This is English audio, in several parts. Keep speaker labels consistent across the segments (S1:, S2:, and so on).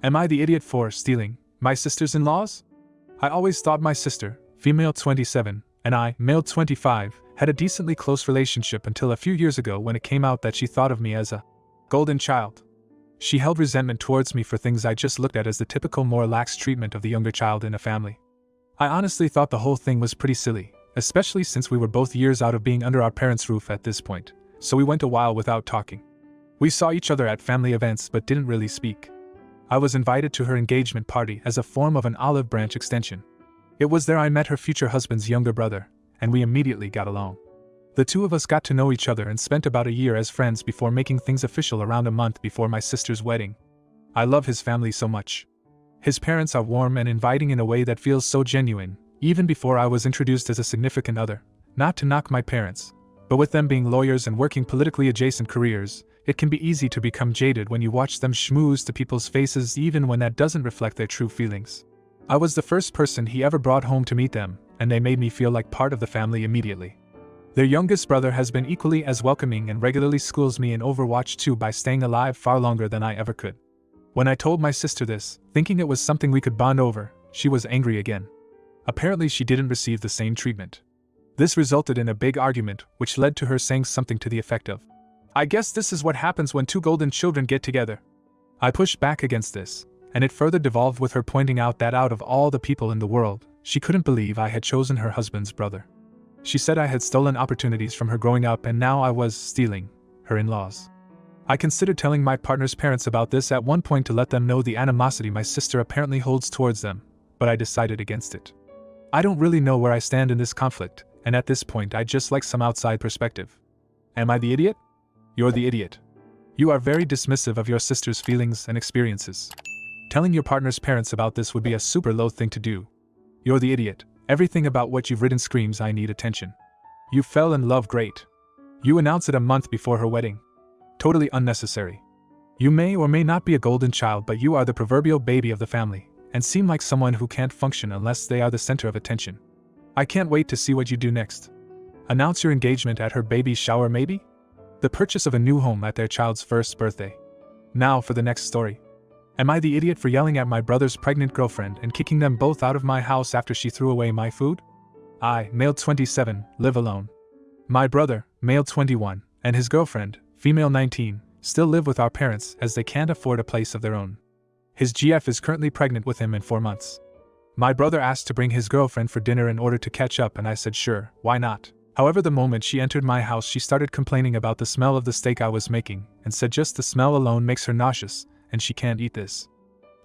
S1: Am I the idiot for stealing my sisters-in-laws? I always thought my sister, female 27, and I, male 25, had a decently close relationship until a few years ago when it came out that she thought of me as a golden child. She held resentment towards me for things I just looked at as the typical more lax treatment of the younger child in a family. I honestly thought the whole thing was pretty silly, especially since we were both years out of being under our parents' roof at this point, so we went a while without talking. We saw each other at family events but didn't really speak. I was invited to her engagement party as a form of an olive branch extension. It was there I met her future husband's younger brother, and we immediately got along. The two of us got to know each other and spent about a year as friends before making things official around a month before my sister's wedding. I love his family so much. His parents are warm and inviting in a way that feels so genuine, even before I was introduced as a significant other. Not to knock my parents, but with them being lawyers and working politically adjacent careers, it can be easy to become jaded when you watch them schmooze to people's faces even when that doesn't reflect their true feelings. I was the first person he ever brought home to meet them, and they made me feel like part of the family immediately. Their youngest brother has been equally as welcoming and regularly schools me in Overwatch 2 by staying alive far longer than I ever could. When I told my sister this, thinking it was something we could bond over, she was angry again. Apparently she didn't receive the same treatment. This resulted in a big argument, which led to her saying something to the effect of, "I guess this is what happens when two golden children get together." I pushed back against this, and it further devolved with her pointing out that out of all the people in the world, she couldn't believe I had chosen her husband's brother. She said I had stolen opportunities from her growing up and now I was stealing her in-laws. I considered telling my partner's parents about this at one point to let them know the animosity my sister apparently holds towards them, but I decided against it. I don't really know where I stand in this conflict, and at this point I'd just like some outside perspective. Am I the idiot? You're the idiot. You are very dismissive of your sister's feelings and experiences. Telling your partner's parents about this would be a super low thing to do. You're the idiot. Everything about what you've written screams I need attention. You fell in love great. You announce it a month before her wedding. Totally unnecessary. You may or may not be a golden child, but you are the proverbial baby of the family, and seem like someone who can't function unless they are the center of attention. I can't wait to see what you do next. Announce your engagement at her baby's shower maybe? The purchase of a new home at their child's first birthday. Now for the next story. Am I the idiot for yelling at my brother's pregnant girlfriend and kicking them both out of my house after she threw away my food? I, male 27, live alone. My brother, male 21, and his girlfriend, female 19, still live with our parents as they can't afford a place of their own. His GF is currently pregnant with him in 4 months. My brother asked to bring his girlfriend for dinner in order to catch up, and I said sure, why not? However, the moment she entered my house she started complaining about the smell of the steak I was making, and said just the smell alone makes her nauseous, and she can't eat this.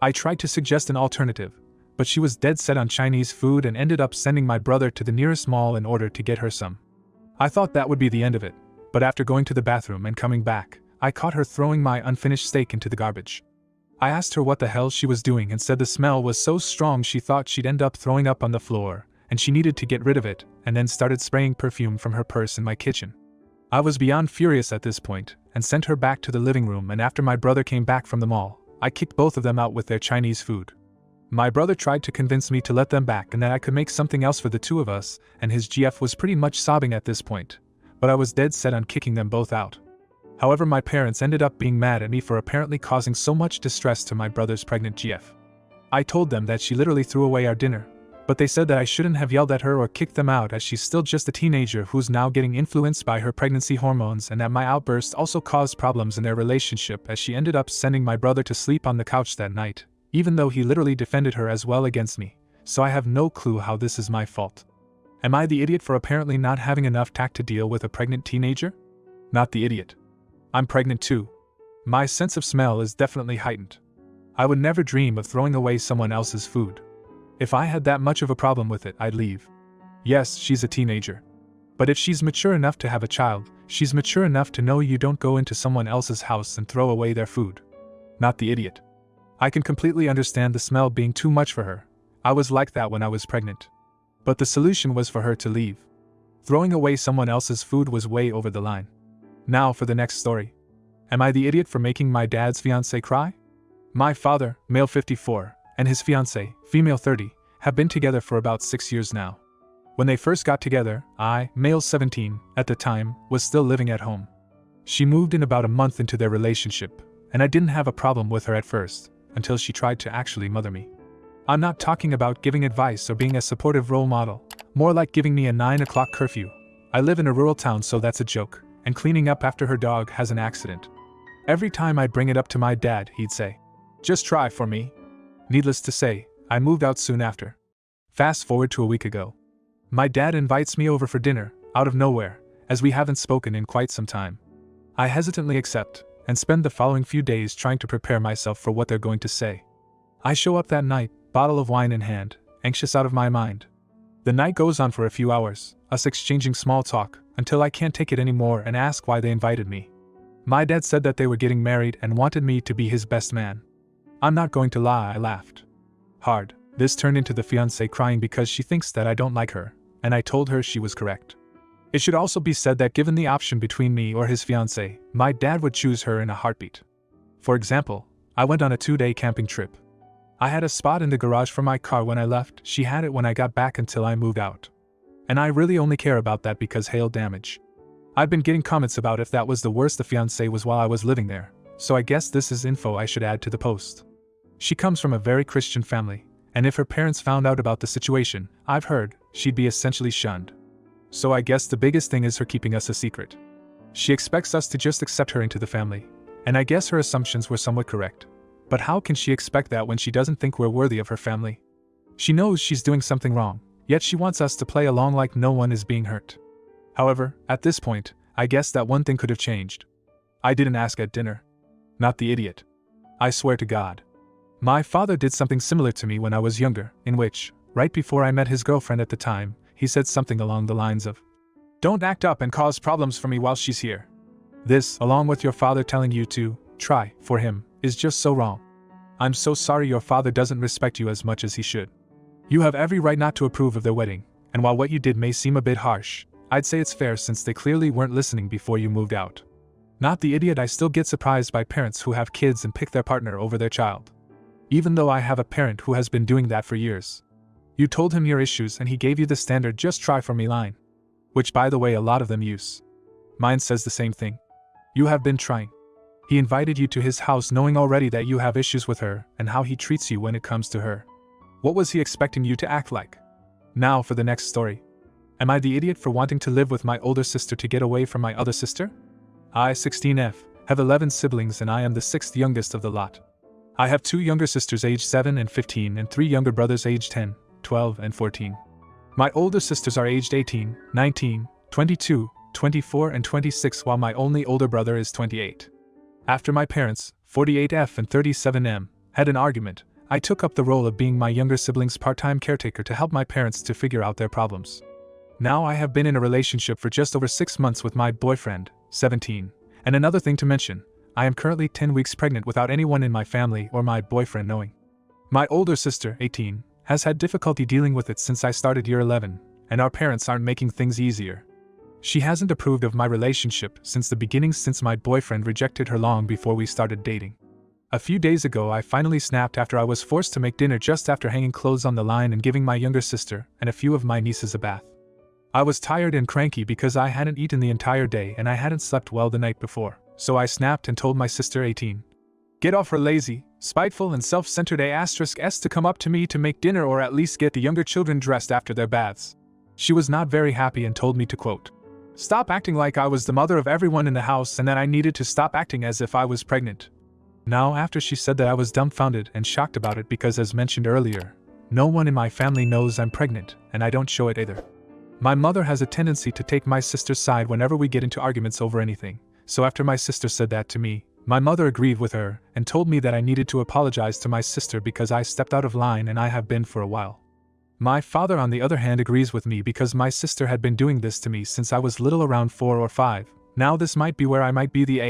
S1: I tried to suggest an alternative, but she was dead set on Chinese food and ended up sending my brother to the nearest mall in order to get her some. I thought that would be the end of it, but after going to the bathroom and coming back, I caught her throwing my unfinished steak into the garbage. I asked her what the hell she was doing and said the smell was so strong she thought she'd end up throwing up on the floor, and she needed to get rid of it, and then started spraying perfume from her purse in my kitchen. I was beyond furious at this point, and sent her back to the living room, and after my brother came back from the mall, I kicked both of them out with their Chinese food. My brother tried to convince me to let them back and that I could make something else for the two of us, and his GF was pretty much sobbing at this point, but I was dead set on kicking them both out. However, my parents ended up being mad at me for apparently causing so much distress to my brother's pregnant GF. I told them that she literally threw away our dinner, but they said that I shouldn't have yelled at her or kicked them out as she's still just a teenager who's now getting influenced by her pregnancy hormones, and that my outburst also caused problems in their relationship as she ended up sending my brother to sleep on the couch that night, even though he literally defended her as well against me, so I have no clue how this is my fault. Am I the idiot for apparently not having enough tact to deal with a pregnant teenager? Not the idiot. I'm pregnant too. My sense of smell is definitely heightened. I would never dream of throwing away someone else's food. If I had that much of a problem with it, I'd leave. Yes, she's a teenager. But if she's mature enough to have a child, she's mature enough to know you don't go into someone else's house and throw away their food. Not the idiot. I can completely understand the smell being too much for her. I was like that when I was pregnant. But the solution was for her to leave. Throwing away someone else's food was way over the line. Now for the next story. Am I the idiot for making my dad's fiancée cry? My father, male 54, and his fiancée, female 30, have been together for about 6 years now. When they first got together, I, male 17, at the time, was still living at home. She moved in about a month into their relationship, and I didn't have a problem with her at first, until she tried to actually mother me. I'm not talking about giving advice or being a supportive role model, more like giving me a 9 o'clock curfew. I live in a rural town, so that's a joke, and cleaning up after her dog has an accident. Every time I'd bring it up to my dad, he'd say, "Just try for me." Needless to say, I moved out soon after. Fast forward to a week ago. My dad invites me over for dinner, out of nowhere, as we haven't spoken in quite some time. I hesitantly accept, and spend the following few days trying to prepare myself for what they're going to say. I show up that night, bottle of wine in hand, anxious out of my mind. The night goes on for a few hours, us exchanging small talk, until I can't take it anymore and ask why they invited me. My dad said that they were getting married and wanted me to be his best man. I'm not going to lie, I laughed hard. This turned into the fiancée crying because she thinks that I don't like her, and I told her she was correct. It should also be said that given the option between me or his fiancée, my dad would choose her in a heartbeat. For example, I went on a 2-day camping trip. I had a spot in the garage for my car when I left, she had it when I got back until I moved out. And I really only care about that because hail damage. I've been getting comments about if that was the worst the fiancé was while I was living there, so I guess this is info I should add to the post. She comes from a very Christian family, and if her parents found out about the situation, I've heard, she'd be essentially shunned. So I guess the biggest thing is her keeping us a secret. She expects us to just accept her into the family, and I guess her assumptions were somewhat correct. But how can she expect that when she doesn't think we're worthy of her family? She knows she's doing something wrong, yet she wants us to play along like no one is being hurt. However, at this point, I guess that one thing could have changed. I didn't ask at dinner. Not the idiot. I swear to God. My father did something similar to me when I was younger, in which, right before I met his girlfriend at the time, he said something along the lines of, "Don't act up and cause problems for me while she's here." This, along with your father telling you to try for him, is just so wrong. I'm so sorry your father doesn't respect you as much as he should. You have every right not to approve of their wedding, and while what you did may seem a bit harsh, I'd say it's fair since they clearly weren't listening before you moved out. Not the idiot, I still get surprised by parents who have kids and pick their partner over their child. Even though I have a parent who has been doing that for years. You told him your issues and he gave you the standard "just try for me" line. Which, by the way, a lot of them use. Mine says the same thing. You have been trying. He invited you to his house knowing already that you have issues with her and how he treats you when it comes to her. What was he expecting you to act like? Now for the next story. Am I the idiot for wanting to live with my older sister to get away from my other sister? I, 16F, have 11 siblings and I am the 6th youngest of the lot. I have 2 younger sisters aged 7 and 15 and 3 younger brothers aged 10, 12 and 14. My older sisters are aged 18, 19, 22, 24 and 26 while my only older brother is 28. After my parents, 48F and 37M, had an argument, I took up the role of being my younger sibling's part-time caretaker to help my parents to figure out their problems. Now I have been in a relationship for just over 6 months with my boyfriend, 17, and another thing to mention, I am currently 10 weeks pregnant without anyone in my family or my boyfriend knowing. My older sister, 18, has had difficulty dealing with it since I started year 11, and our parents aren't making things easier. She hasn't approved of my relationship since the beginning since my boyfriend rejected her long before we started dating. A few days ago I finally snapped after I was forced to make dinner just after hanging clothes on the line and giving my younger sister and a few of my nieces a bath. I was tired and cranky because I hadn't eaten the entire day and I hadn't slept well the night before. So I snapped and told my sister 18. Get off her lazy, spiteful and self-centered s to come up to me to make dinner or at least get the younger children dressed after their baths. She was not very happy and told me to quote, "Stop acting like I was the mother of everyone in the house and that I needed to stop acting as if I was pregnant." Now after she said that I was dumbfounded and shocked about it because as mentioned earlier, no one in my family knows I'm pregnant and I don't show it either. My mother has a tendency to take my sister's side whenever we get into arguments over anything. So after my sister said that to me, my mother agreed with her and told me that I needed to apologize to my sister because I stepped out of line and I have been for a while. My father on the other hand agrees with me because my sister had been doing this to me since I was little around 4 or 5, now this might be where I might be the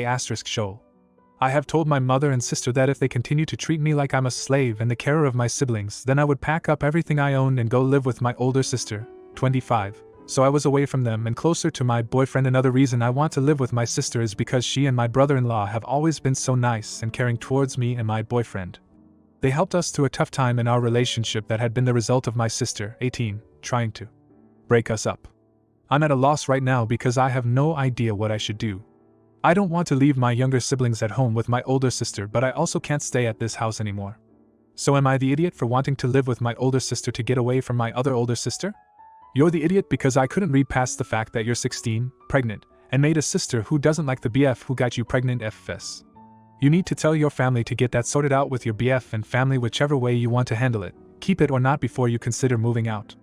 S1: show. I have told my mother and sister that if they continue to treat me like I'm a slave and the carer of my siblings then I would pack up everything I owned and go live with my older sister, 25. So I was away from them and closer to my boyfriend. Another reason I want to live with my sister is because she and my brother-in-law have always been so nice and caring towards me and my boyfriend. They helped us through a tough time in our relationship that had been the result of my sister, 18, trying to break us up. I'm at a loss right now because I have no idea what I should do. I don't want to leave my younger siblings at home with my older sister, but I also can't stay at this house anymore. So am I the idiot for wanting to live with my older sister to get away from my other older sister? You're the idiot because I couldn't read past the fact that you're 16, pregnant, and made a sister who doesn't like the BF who got you pregnant FS. You need to tell your family to get that sorted out with your BF and family, whichever way you want to handle it, keep it or not before you consider moving out.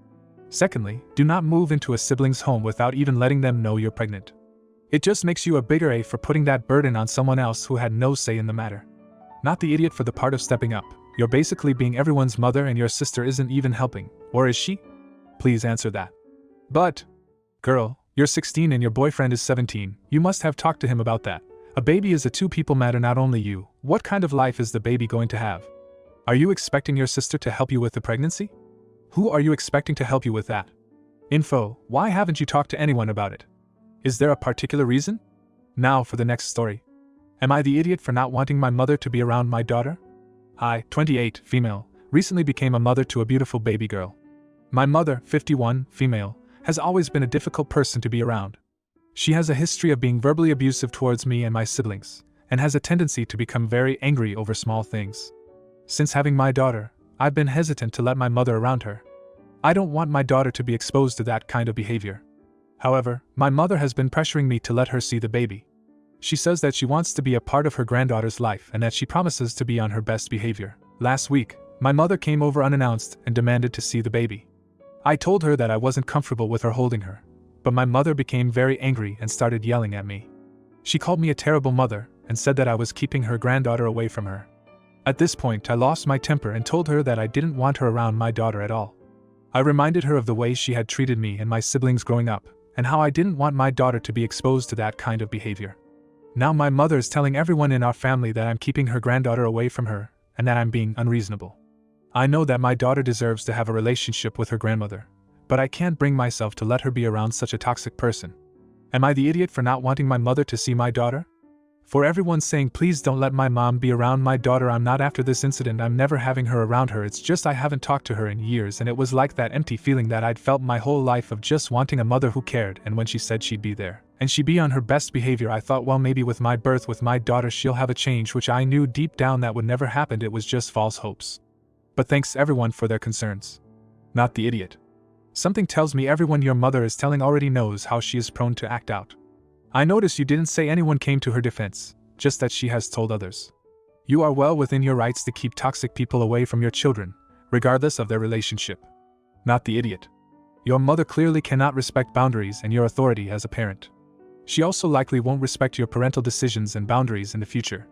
S1: Secondly, do not move into a sibling's home without even letting them know you're pregnant. It just makes you a bigger A for putting that burden on someone else who had no say in the matter. Not the idiot for the part of stepping up. You're basically being everyone's mother and your sister isn't even helping, or is she? Please answer that. But, girl, you're 16 and your boyfriend is 17, you must have talked to him about that. A baby is a two-people matter, not only you. What kind of life is the baby going to have? Are you expecting your sister to help you with the pregnancy? Who are you expecting to help you with that? Info, why haven't you talked to anyone about it? Is there a particular reason? Now for the next story. Am I the idiot for not wanting my mother to be around my daughter? I, 28, female, recently became a mother to a beautiful baby girl. My mother, 51, female, has always been a difficult person to be around. She has a history of being verbally abusive towards me and my siblings, and has a tendency to become very angry over small things. Since having my daughter, I've been hesitant to let my mother around her. I don't want my daughter to be exposed to that kind of behavior. However, my mother has been pressuring me to let her see the baby. She says that she wants to be a part of her granddaughter's life and that she promises to be on her best behavior. Last week, my mother came over unannounced and demanded to see the baby. I told her that I wasn't comfortable with her holding her, but my mother became very angry and started yelling at me. She called me a terrible mother and said that I was keeping her granddaughter away from her. At this point, I lost my temper and told her that I didn't want her around my daughter at all. I reminded her of the way she had treated me and my siblings growing up, and how I didn't want my daughter to be exposed to that kind of behavior. Now my mother is telling everyone in our family that I'm keeping her granddaughter away from her, and that I'm being unreasonable. I know that my daughter deserves to have a relationship with her grandmother, but I can't bring myself to let her be around such a toxic person. Am I the idiot for not wanting my mother to see my daughter? For everyone saying please don't let my mom be around my daughter, I'm not. After this incident I'm never having her around her. It's just I haven't talked to her in years, and it was like that empty feeling that I'd felt my whole life of just wanting a mother who cared. And when she said she'd be there and she'd be on her best behavior, I thought, well, maybe with my birth with my daughter she'll have a change, which I knew deep down that would never happen. It was just false hopes. But thanks everyone for their concerns. Not the idiot. Something tells me everyone your mother is telling already knows how she is prone to act out. I notice you didn't say anyone came to her defense, just that she has told others. You are well within your rights to keep toxic people away from your children, regardless of their relationship. Not the idiot. Your mother clearly cannot respect boundaries and your authority as a parent. She also likely won't respect your parental decisions and boundaries in the future.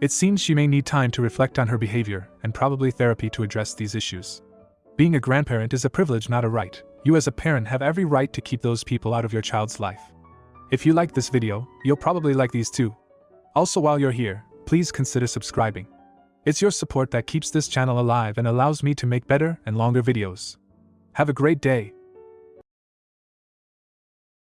S1: It seems she may need time to reflect on her behavior and probably therapy to address these issues. Being a grandparent is a privilege, not a right. You as a parent have every right to keep those people out of your child's life. If you like this video, you'll probably like these too. Also, while you're here, please consider subscribing. It's your support that keeps this channel alive and allows me to make better and longer videos. Have a great day.